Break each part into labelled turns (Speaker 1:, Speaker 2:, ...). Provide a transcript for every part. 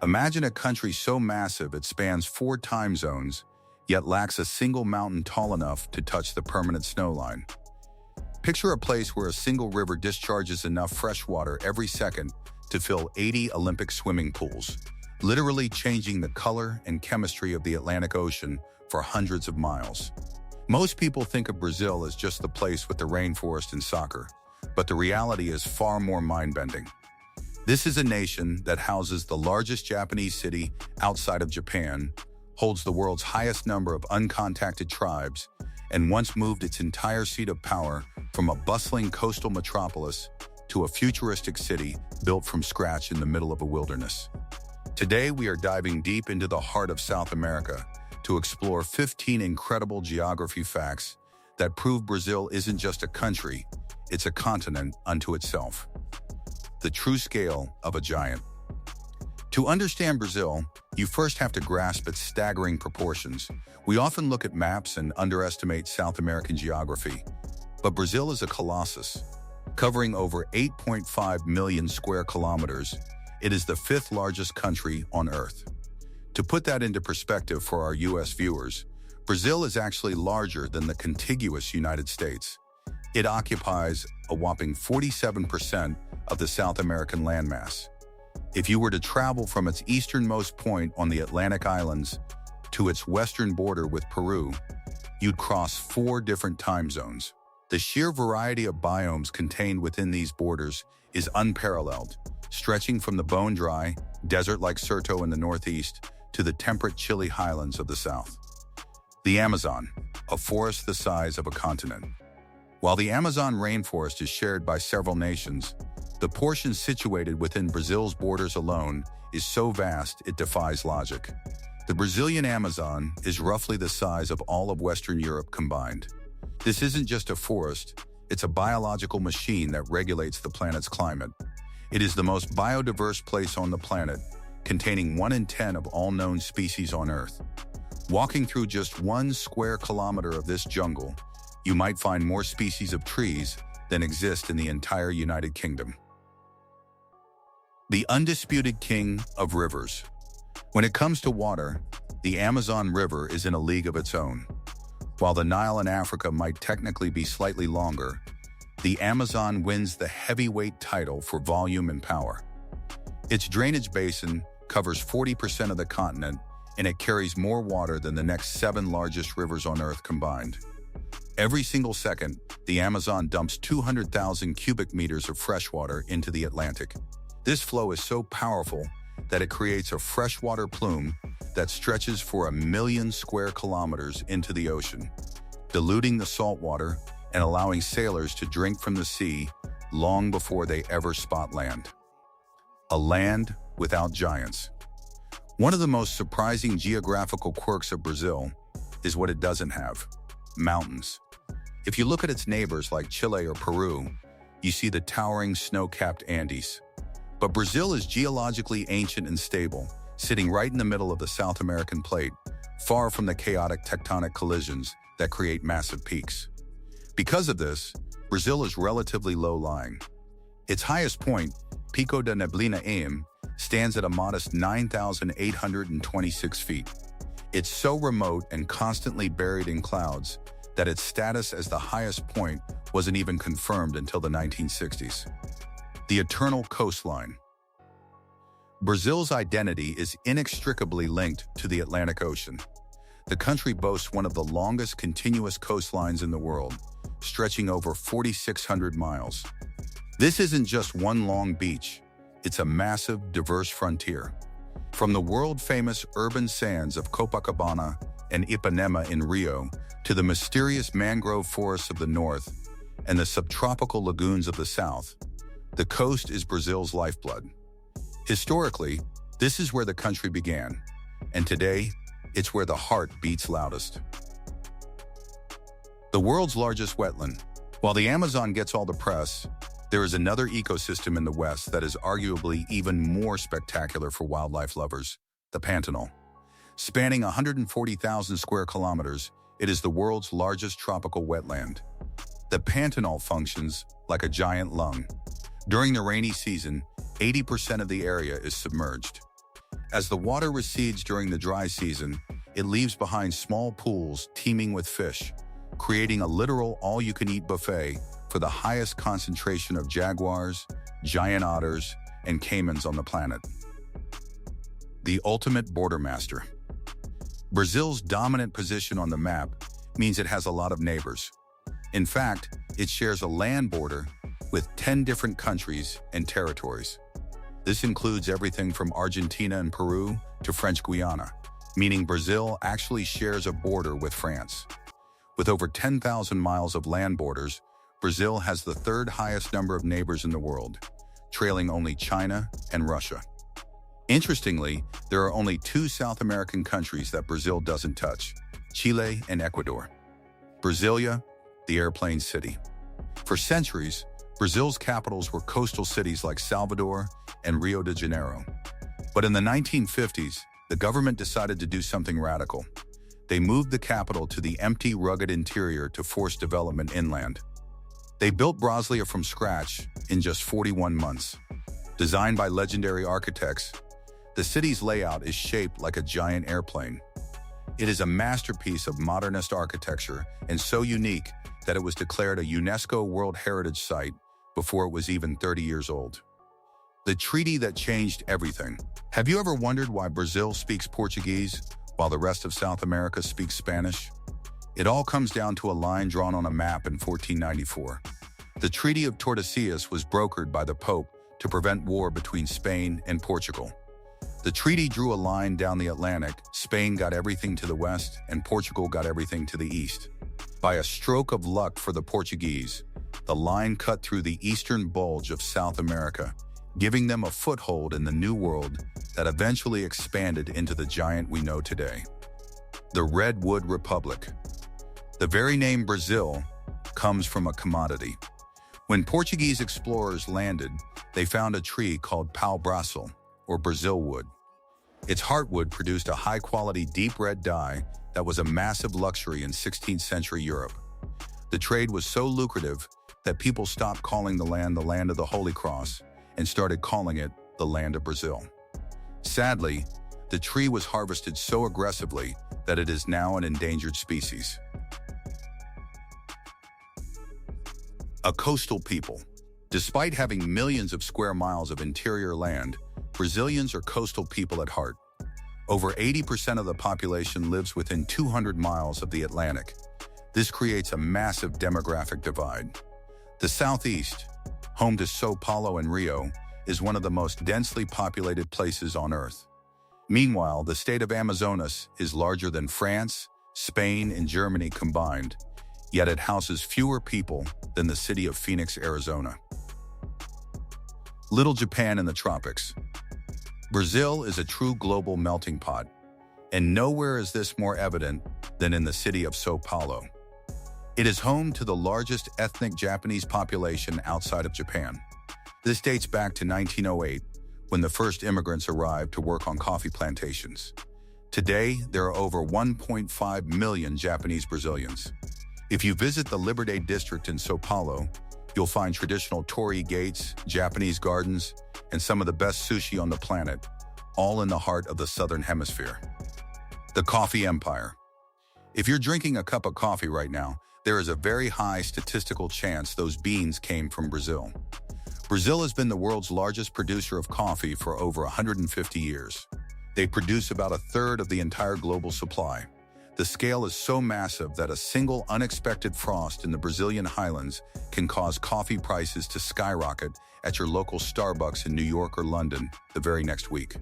Speaker 1: Imagine a country so massive it spans 4 time zones, yet lacks a single mountain tall enough to touch the permanent snowline. Picture a place where a single river discharges enough fresh water every second to fill 80 Olympic swimming pools, literally changing the color and chemistry of the Atlantic Ocean for hundreds of miles. Most people think of Brazil as just the place with the rainforest and soccer, but the reality is far more mind-bending. This is a nation that houses the largest Japanese city outside of Japan, holds the world's highest number of uncontacted tribes, and once moved its entire seat of power from a bustling coastal metropolis to a futuristic city built from scratch in the middle of a wilderness. Today, we are diving deep into the heart of South America to explore 15 incredible geography facts that prove Brazil isn't just a country, it's a continent unto itself. The true scale of a giant. To understand Brazil, you first have to grasp its staggering proportions. We often look at maps and underestimate South American geography, but Brazil is a colossus. Covering over 8.5 million square kilometers, it is the fifth largest country on Earth. To put that into perspective for our US viewers, Brazil is actually larger than the contiguous United States. It occupies a whopping 47% of the South American landmass. If you were to travel from its easternmost point on the Atlantic Islands to its western border with Peru, you'd cross 4 different time zones. The sheer variety of biomes contained within these borders is unparalleled, stretching from the bone-dry, desert-like Sertão in the northeast to the temperate Chile highlands of the south. The Amazon, a forest the size of a continent. While the Amazon rainforest is shared by several nations, the portion situated within Brazil's borders alone is so vast it defies logic. The Brazilian Amazon is roughly the size of all of Western Europe combined. This isn't just a forest, it's a biological machine that regulates the planet's climate. It is the most biodiverse place on the planet, containing 1 in 10 of all known species on Earth. Walking through just 1 square kilometer of this jungle, you might find more species of trees than exist in the entire United Kingdom. The undisputed king of rivers. When it comes to water, the Amazon River is in a league of its own. While the Nile in Africa might technically be slightly longer, the Amazon wins the heavyweight title for volume and power. Its drainage basin covers 40% of the continent, and it carries more water than the next 7 largest rivers on Earth combined. Every single second, the Amazon dumps 200,000 cubic meters of fresh water into the Atlantic. This flow is so powerful that it creates a freshwater plume that stretches for 1 million square kilometers into the ocean, diluting the salt water and allowing sailors to drink from the sea long before they ever spot land. A land without giants. One of the most surprising geographical quirks of Brazil is what it doesn't have: mountains. If you look at its neighbors like Chile or Peru, you see the towering snow-capped Andes. But Brazil is geologically ancient and stable, sitting right in the middle of the South American plate, far from the chaotic tectonic collisions that create massive peaks. Because of this, Brazil is relatively low-lying. Its highest point, Pico da Neblina Aim, stands at a modest 9,826 feet. It's so remote and constantly buried in clouds that its status as the highest point wasn't even confirmed until the 1960s. The eternal coastline. Brazil's identity is inextricably linked to the Atlantic Ocean. The country boasts one of the longest continuous coastlines in the world, stretching over 4,600 miles. This isn't just one long beach, it's a massive, diverse frontier. From the world-famous urban sands of Copacabana and Ipanema in Rio to the mysterious mangrove forests of the north and the subtropical lagoons of the south, the coast is Brazil's lifeblood. Historically, this is where the country began, and today, it's where the heart beats loudest. The world's largest wetland. While the Amazon gets all the press, there is another ecosystem in the West that is arguably even more spectacular for wildlife lovers: the Pantanal. Spanning 140,000 square kilometers, it is the world's largest tropical wetland. The Pantanal functions like a giant lung. During the rainy season, 80% of the area is submerged. As the water recedes during the dry season, it leaves behind small pools teeming with fish, creating a literal all-you-can-eat buffet for the highest concentration of jaguars, giant otters, and caimans on the planet. The ultimate border master. Brazil's dominant position on the map means it has a lot of neighbors. In fact, it shares a land border with 10 different countries and territories. This includes everything from Argentina and Peru to French Guiana, meaning Brazil actually shares a border with France. With over 10,000 miles of land borders, Brazil has the third highest number of neighbors in the world, trailing only China and Russia. Interestingly, there are only two South American countries that Brazil doesn't touch: Chile and Ecuador. Brasilia, the airplane city. For centuries, Brazil's capitals were coastal cities like Salvador and Rio de Janeiro. But in the 1950s, the government decided to do something radical. They moved the capital to the empty, rugged interior to force development inland. They built Brasilia from scratch in just 41 months. Designed by legendary architects, the city's layout is shaped like a giant airplane. It is a masterpiece of modernist architecture and so unique that it was declared a UNESCO World Heritage Site before it was even 30 years old. The treaty that changed everything. Have you ever wondered why Brazil speaks Portuguese while the rest of South America speaks Spanish? It all comes down to a line drawn on a map in 1494. The Treaty of Tordesillas was brokered by the Pope to prevent war between Spain and Portugal. The treaty drew a line down the Atlantic. Spain got everything to the west, and Portugal got everything to the east. By a stroke of luck for the Portuguese, the line cut through the eastern bulge of South America, giving them a foothold in the New World that eventually expanded into the giant we know today. The Redwood Republic. The very name Brazil comes from a commodity. When Portuguese explorers landed, they found a tree called pau-brasil, or Brazil wood. Its heartwood produced a high-quality deep red dye that was a massive luxury in 16th century Europe. The trade was so lucrative that people stopped calling the land of the Holy Cross and started calling it the land of Brazil. Sadly, the tree was harvested so aggressively that it is now an endangered species. A coastal people. Despite having millions of square miles of interior land, Brazilians are coastal people at heart. Over 80% of the population lives within 200 miles of the Atlantic. This creates a massive demographic divide. The Southeast, home to São Paulo and Rio, is one of the most densely populated places on Earth. Meanwhile, the state of Amazonas is larger than France, Spain, and Germany combined, yet it houses fewer people than the city of Phoenix, Arizona. Little Japan in the tropics. Brazil is a true global melting pot, and nowhere is this more evident than in the city of São Paulo. It is home to the largest ethnic Japanese population outside of Japan. This dates back to 1908, when the first immigrants arrived to work on coffee plantations. Today, there are over 1.5 million Japanese Brazilians. If you visit the Liberdade district in São Paulo, you'll find traditional torii gates, Japanese gardens, and some of the best sushi on the planet, all in the heart of the Southern Hemisphere. The Coffee Empire. If you're drinking a cup of coffee right now, there is a very high statistical chance those beans came from Brazil. Brazil has been the world's largest producer of coffee for over 150 years. They produce about a third of the entire global supply. The scale is so massive that a single unexpected frost in the Brazilian highlands can cause coffee prices to skyrocket at your local Starbucks in New York or London the very next week.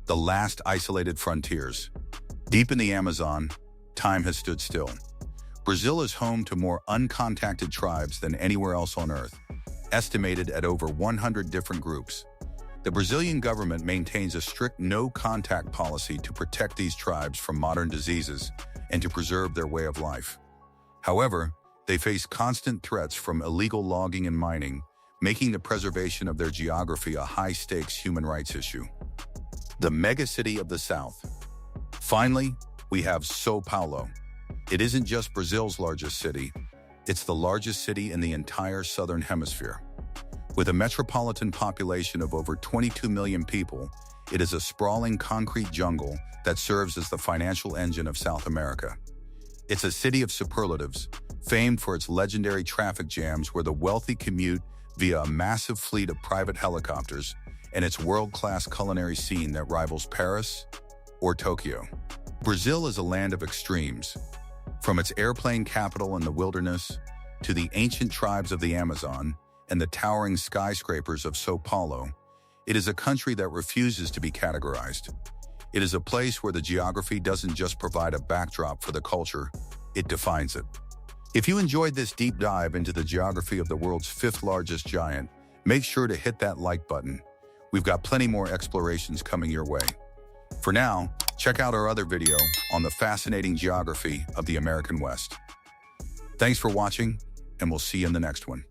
Speaker 1: The last isolated frontiers. Deep in the Amazon, time has stood still. Brazil is home to more uncontacted tribes than anywhere else on Earth, estimated at over 100 different groups. The Brazilian government maintains a strict no-contact policy to protect these tribes from modern diseases and to preserve their way of life. However, they face constant threats from illegal logging and mining, making the preservation of their geography a high-stakes human rights issue. The megacity of the South. Finally, we have São Paulo. It isn't just Brazil's largest city, it's the largest city in the entire Southern Hemisphere. With a metropolitan population of over 22 million people It is a sprawling concrete jungle that serves as the financial engine of South America. It's a city of superlatives, famed for its legendary traffic jams where the wealthy commute via a massive fleet of private helicopters, and its world-class culinary scene that rivals Paris or Tokyo. Brazil is a land of extremes. From its airplane capital in the wilderness to the ancient tribes of the Amazon and the towering skyscrapers of São Paulo, it is a country that refuses to be categorized. It is a place where the geography doesn't just provide a backdrop for the culture, it defines it. If you enjoyed this deep dive into the geography of the world's fifth largest giant, make sure to hit that like button. We've got plenty more explorations coming your way. For now, check out our other video on the fascinating geography of the American West. Thanks for watching, and we'll see you in the next one.